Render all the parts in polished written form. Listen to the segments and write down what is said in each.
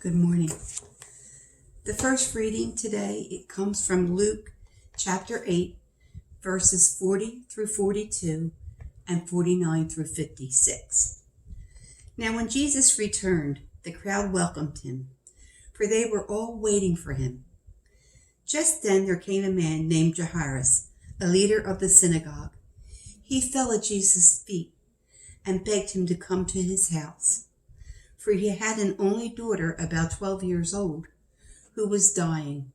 Good morning. The first reading today, it comes from Luke chapter 8, verses 40 through 42 and 49 through 56. Now when Jesus returned, the crowd welcomed him, for they were all waiting for him. Just then there came a man named Jairus, a leader of the synagogue. He fell at Jesus' feet and begged him to come to his house, for he had an only daughter about 12 years old who was dying.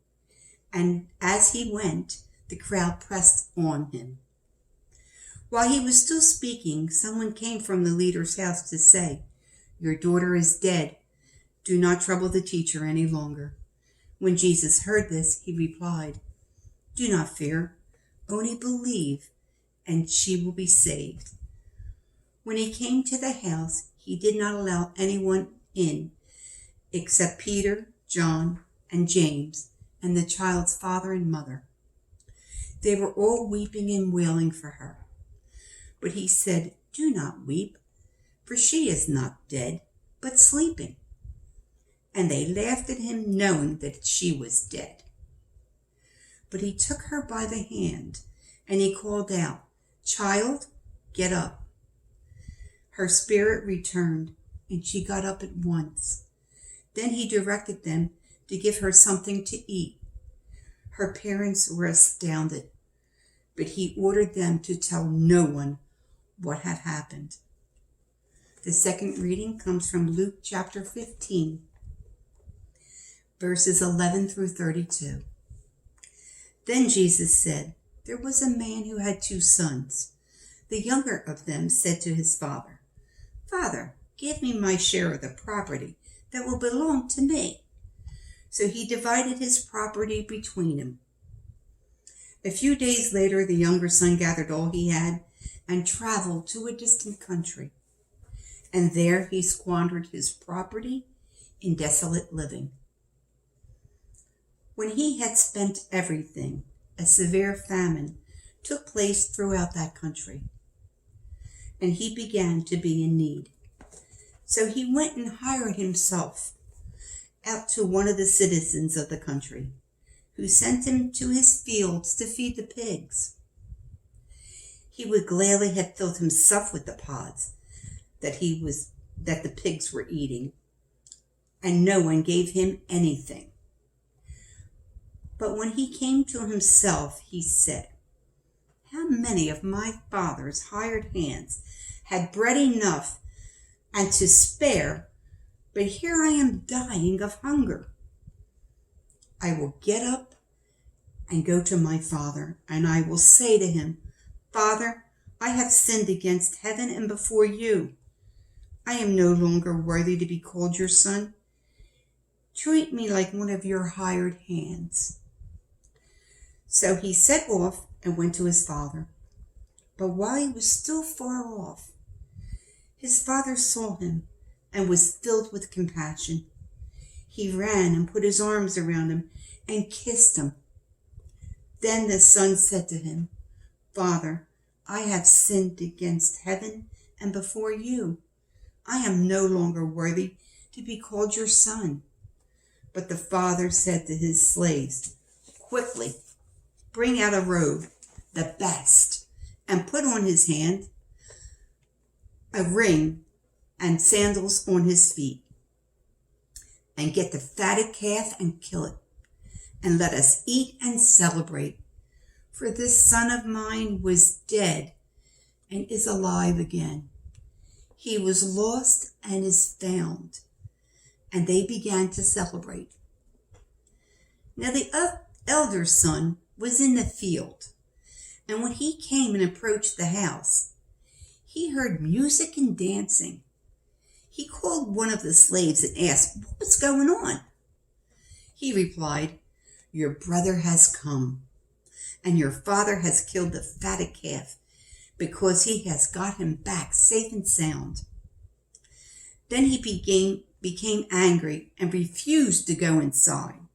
And as he went, the crowd pressed on him. While he was still speaking, someone came from the leader's house to say, "Your daughter is dead. Do not trouble the teacher any longer." When Jesus heard this, he replied, "Do not fear, only believe, and she will be saved." When he came to the house, he did not allow anyone in except Peter, John, and James, and the child's father and mother. They were all weeping and wailing for her. But he said, "Do not weep, for she is not dead, but sleeping." And they laughed at him, knowing that she was dead. But he took her by the hand, and he called out, "Child, get up." Her spirit returned, and she got up at once. Then he directed them to give her something to eat. Her parents were astounded, but he ordered them to tell no one what had happened. The second reading comes from Luke chapter 15, verses 11 through 32. Then Jesus said, "There was a man who had 2 sons. The younger of them said to his father, 'Father, give me my share of the property that will belong to me.' So he divided his property between them. A few days later, the younger son gathered all he had and traveled to a distant country. And there he squandered his property in desolate living. When he had spent everything, a severe famine took place throughout that country, and he began to be in need. So he went and hired himself out to one of the citizens of the country, who sent him to his fields to feed the pigs. He would gladly have filled himself with the pods that the pigs were eating, and no one gave him anything. But when he came to himself, he said, 'How many of my father's hired hands had bread enough and to spare, but here I am dying of hunger. I will get up and go to my father, and I will say to him, Father, I have sinned against heaven and before you. I am no longer worthy to be called your son. Treat me like one of your hired hands.' So he set off and went to his father. But while he was still far off, his father saw him and was filled with compassion. He ran and put his arms around him and kissed him. Then the son said to him, 'Father, I have sinned against heaven and before you. I am no longer worthy to be called your son.' But the father said to his slaves, 'Quickly, bring out a robe, the best, and put on his hand a ring and sandals on his feet. And get the fatted calf and kill it, and let us eat and celebrate. For this son of mine was dead and is alive again. He was lost and is found.' And they began to celebrate. Now the elder son was in the field, and when he came and approached the house, he heard music and dancing. He called one of the slaves and asked, 'What was going on?' He replied, 'Your brother has come, and your father has killed the fatted calf, because he has got him back safe and sound.' Then he became angry and refused to go inside.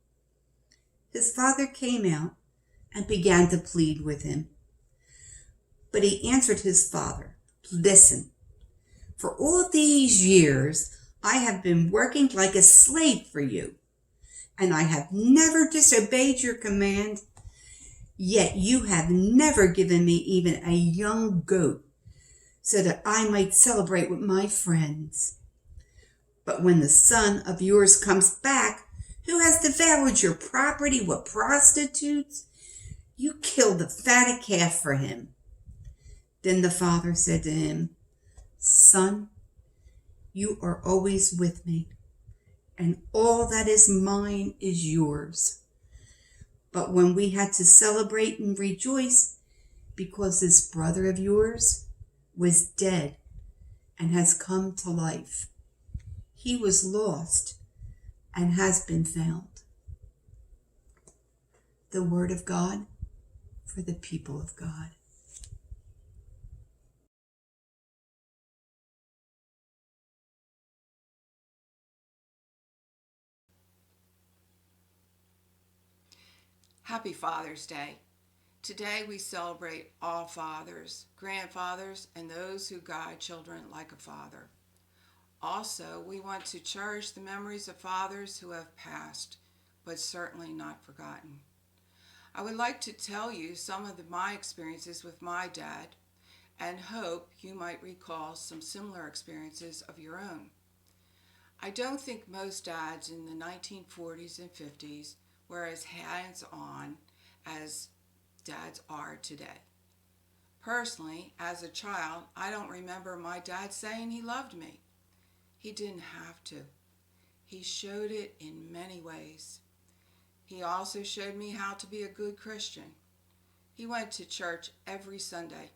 His father came out and began to plead with him. But he answered his father, 'Listen, for all these years I have been working like a slave for you, and I have never disobeyed your command. Yet you have never given me even a young goat so that I might celebrate with my friends. But when the son of yours comes back, who has devoured your property with prostitutes, you kill the fatted calf for him." Then the father said to him, "Son, you are always with me, and all that is mine is yours. But when we had to celebrate and rejoice because this brother of yours was dead and has come to life, he was lost and has been found." The word of God for the people of God. Happy Father's Day. Today we celebrate all fathers, grandfathers, and those who guide children like a father. Also, we want to cherish the memories of fathers who have passed, but certainly not forgotten. I would like to tell you some of my experiences with my dad and hope you might recall some similar experiences of your own. I don't think most dads in the 1940s and 50s were as hands-on as dads are today. Personally, as a child, I don't remember my dad saying he loved me. He didn't have to. He showed it in many ways. He also showed me how to be a good Christian. He went to church every Sunday.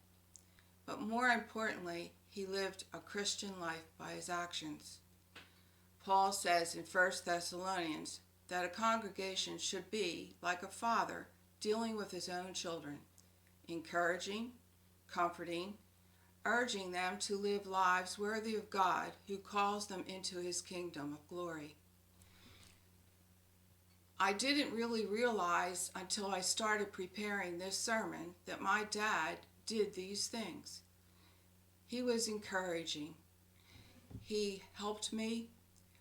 But more importantly, he lived a Christian life by his actions. Paul says in 1 Thessalonians that a congregation should be like a father dealing with his own children, encouraging, comforting, urging them to live lives worthy of God who calls them into his kingdom of glory. I didn't really realize until I started preparing this sermon that my dad did these things. He was encouraging. He helped me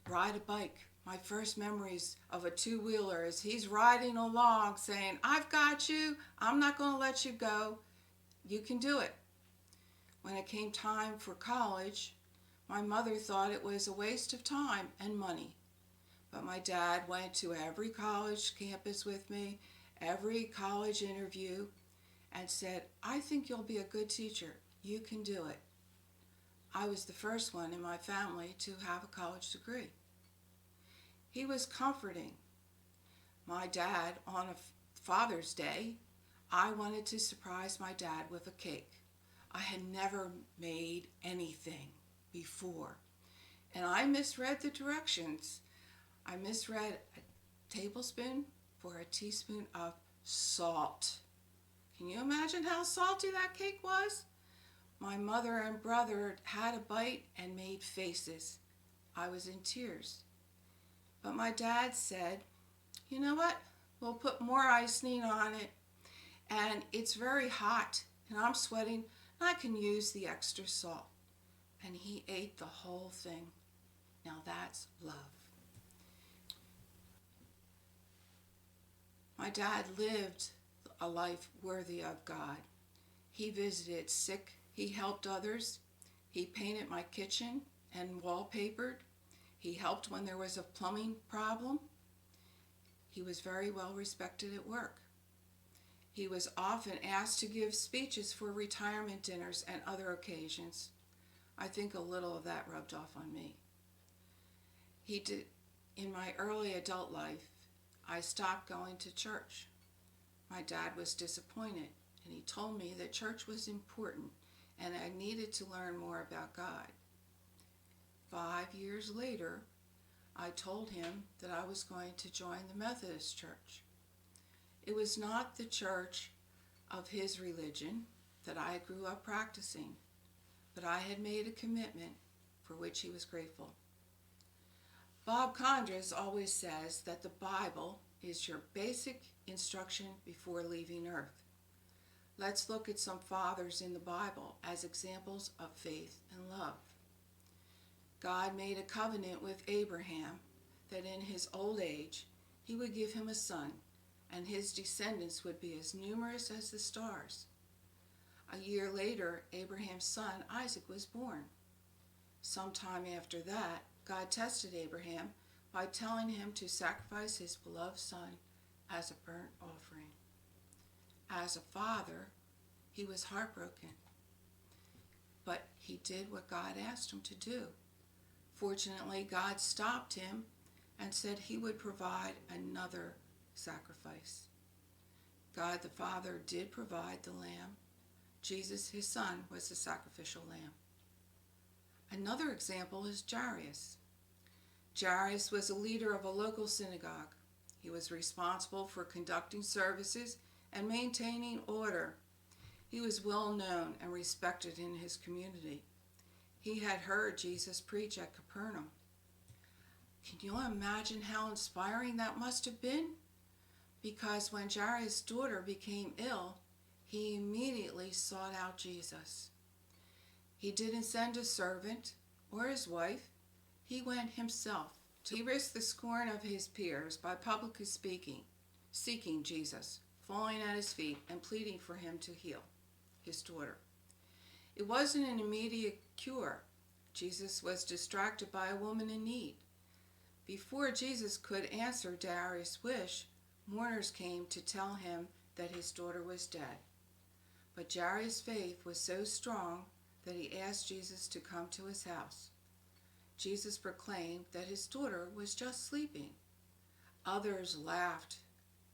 ride a bike. My first memories of a two-wheeler is he's riding along saying, "I've got you. I'm not going to let you go. You can do it." When it came time for college, my mother thought it was a waste of time and money. But my dad went to every college campus with me, every college interview, and said, "I think you'll be a good teacher. You can do it." I was the first one in my family to have a college degree. He was comforting. My dad, on a Father's Day, I wanted to surprise my dad with a cake. I had never made anything before, and I misread the directions. I misread a tablespoon for a teaspoon of salt. Can you imagine how salty that cake was? My mother and brother had a bite and made faces. I was in tears. But my dad said, "You know what? We'll put more icing on it. And it's very hot, and I'm sweating, and I can use the extra salt." And he ate the whole thing. Now that's love. My dad lived a life worthy of God. He visited sick. He helped others. He painted my kitchen and wallpapered. He helped when there was a plumbing problem. He was very well respected at work. He was often asked to give speeches for retirement dinners and other occasions. I think a little of that rubbed off on me. He did. In my early adult life, I stopped going to church. My dad was disappointed, and he told me that church was important and I needed to learn more about God. 5 years later, I told him that I was going to join the Methodist Church. It was not the church of his religion that I grew up practicing, but I had made a commitment for which he was grateful. Bob Condras always says that the Bible is your basic instruction before leaving earth. Let's look at some fathers in the Bible as examples of faith and love. God made a covenant with Abraham that in his old age he would give him a son, and his descendants would be as numerous as the stars. A year later, Abraham's son Isaac was born. Sometime after that, God tested Abraham by telling him to sacrifice his beloved son as a burnt offering. As a father, he was heartbroken, but he did what God asked him to do. Fortunately, God stopped him and said he would provide another sacrifice. God the Father did provide the lamb. Jesus, his son, was the sacrificial lamb. Another example is Jairus. Jairus was a leader of a local synagogue. He was responsible for conducting services and maintaining order. He was well known and respected in his community. He had heard Jesus preach at Capernaum. Can you imagine how inspiring that must have been? Because when Jairus' daughter became ill, he immediately sought out Jesus. He didn't send a servant or his wife. He went himself. He risked the scorn of his peers by publicly seeking Jesus, falling at his feet and pleading for him to heal his daughter. It wasn't an immediate cure. Jesus was distracted by a woman in need. Before Jesus could answer Jairus' wish, mourners came to tell him that his daughter was dead. But Jairus' faith was so strong that he asked Jesus to come to his house. Jesus proclaimed that his daughter was just sleeping. Others laughed,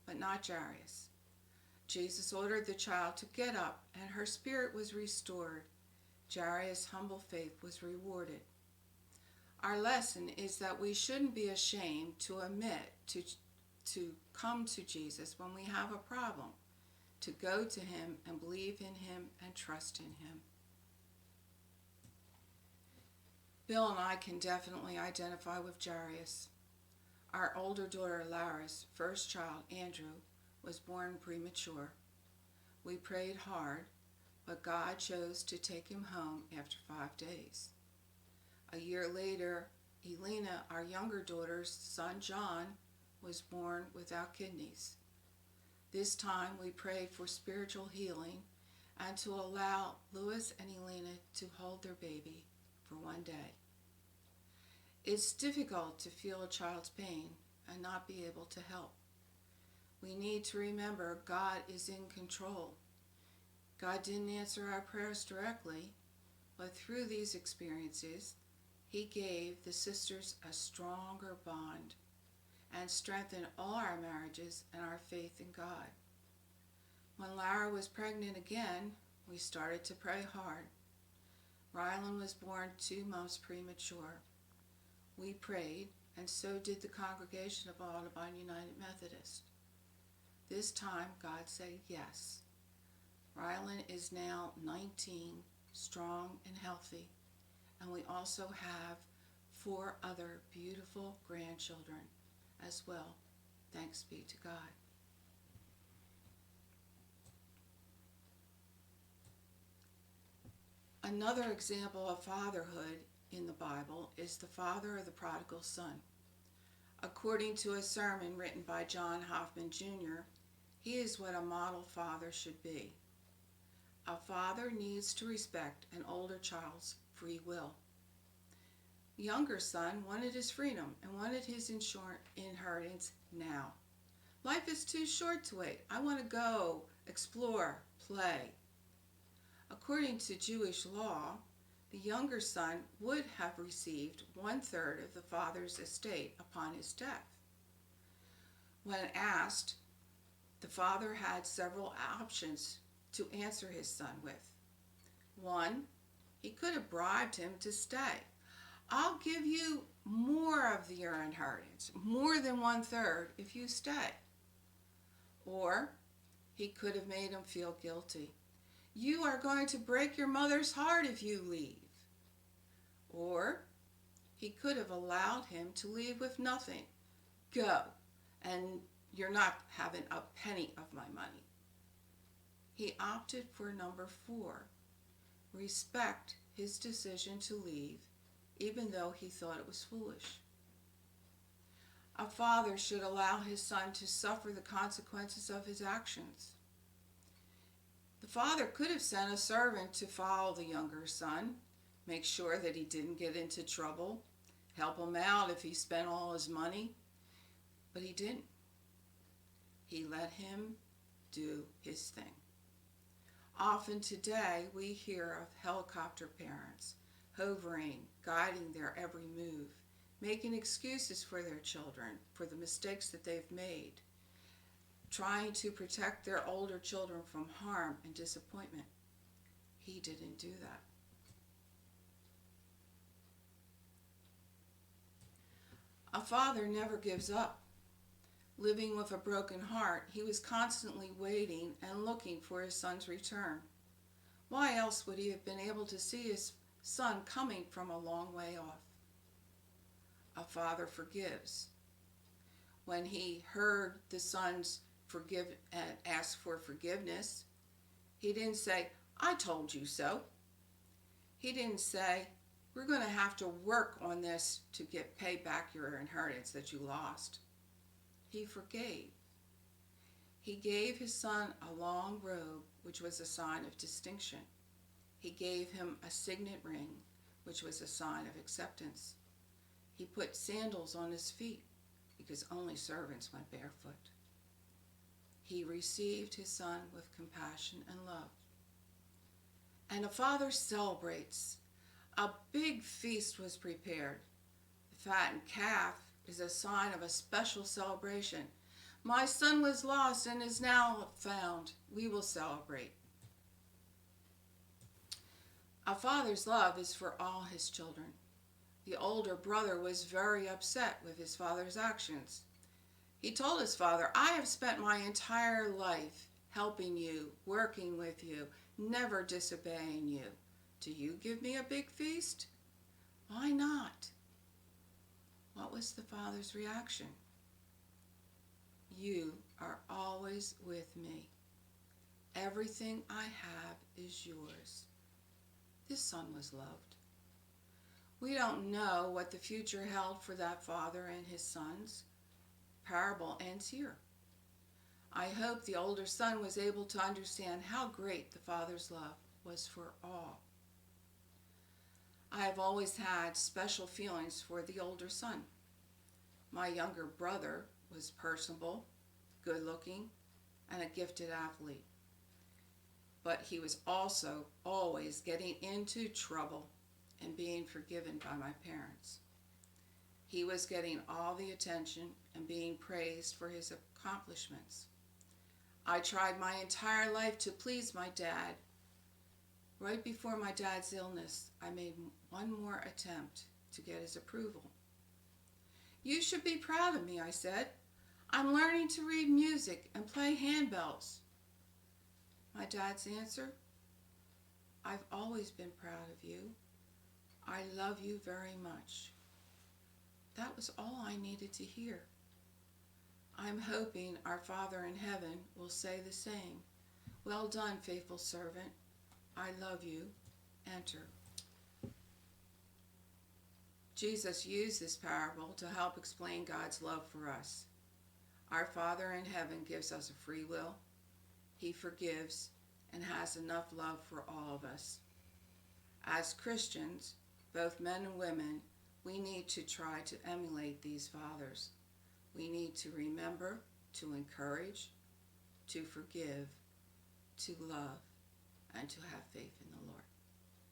but not Jairus. Jesus ordered the child to get up, and her spirit was restored. Jairus' humble faith was rewarded. Our lesson is that we shouldn't be ashamed to admit to come to Jesus when we have a problem, to go to him and believe in him and trust in him. Bill and I can definitely identify with Jairus. Our older daughter Lara's first child, Andrew, was born premature. We prayed hard, but God chose to take him home after 5 days. A year later, Elena, our younger daughter's son John, was born without kidneys. This time we prayed for spiritual healing and to allow Louis and Elena to hold their baby for 1 day. It's difficult to feel a child's pain and not be able to help. We need to remember God is in control. God didn't answer our prayers directly, but through these experiences, he gave the sisters a stronger bond and strengthened all our marriages and our faith in God. When Lara was pregnant again, we started to pray hard. Rylan was born 2 months premature. We prayed, and so did the congregation of Audubon United Methodist. This time, God said yes. Rylan is now 19, strong and healthy, and we also have 4 other beautiful grandchildren as well. Thanks be to God. Another example of fatherhood in the Bible is the father of the prodigal son. According to a sermon written by John Hoffman Jr., he is what a model father should be. A father needs to respect an older child's free will. The younger son wanted his freedom and wanted his inheritance now. Life is too short to wait. I want to go, explore, play. According to Jewish law, the younger son would have received 1/3 of the father's estate upon his death. When asked, the father had several options to answer his son with. 1, he could have bribed him to stay. I'll give you more of your inheritance, more than 1/3 if you stay. Or he could have made him feel guilty. You are going to break your mother's heart if you leave. Or he could have allowed him to leave with nothing. Go, and you're not having a penny of my money. He opted for number 4. Respect his decision to leave even though he thought it was foolish. A father should allow his son to suffer the consequences of his actions. The father could have sent a servant to follow the younger son, make sure that he didn't get into trouble, help him out if he spent all his money, but he didn't. He let him do his thing. Often today we hear of helicopter parents hovering, guiding their every move, making excuses for their children for the mistakes that they've made, trying to protect their older children from harm and disappointment. He didn't do that. A father never gives up. Living with a broken heart, he was constantly waiting and looking for his son's return. Why else would he have been able to see his son coming from a long way off? A father forgives. When he heard the son's ask for forgiveness, he didn't say, "I told you so." He didn't say, "We're going to have to work on this to pay back your inheritance that you lost." He forgave. He gave his son a long robe, which was a sign of distinction. He gave him a signet ring, which was a sign of acceptance. He put sandals on his feet, because only servants went barefoot. He received his son with compassion and love. And a father celebrates. A big feast was prepared. The fattened calf is a sign of a special celebration. My son was lost and is now found. We will celebrate. A father's love is for all his children. The older brother was very upset with his father's actions. He told his father, "I have spent my entire life helping you, working with you, never disobeying you. Do you give me a big feast? Why not?" What was the father's reaction? "You are always with me. Everything I have is yours." This son was loved. We don't know what the future held for that father and his sons. The parable ends here. I hope the older son was able to understand how great the father's love was for all. I have always had special feelings for the older son. My younger brother was personable, good-looking, and a gifted athlete. But he was also always getting into trouble and being forgiven by my parents. He was getting all the attention and being praised for his accomplishments. I tried my entire life to please my dad. Right before my dad's illness, I made one more attempt to get his approval. "You should be proud of me," I said. "I'm learning to read music and play handbells." My dad's answer, "I've always been proud of you. I love you very much." That was all I needed to hear. I'm hoping our Father in heaven will say the same. "Well done, faithful servant. I love you. Enter." Jesus used this parable to help explain God's love for us. Our Father in heaven gives us a free will. He forgives and has enough love for all of us. As Christians, both men and women, we need to try to emulate these fathers. We need to remember to encourage, to forgive, to love, and to have faith in the Lord.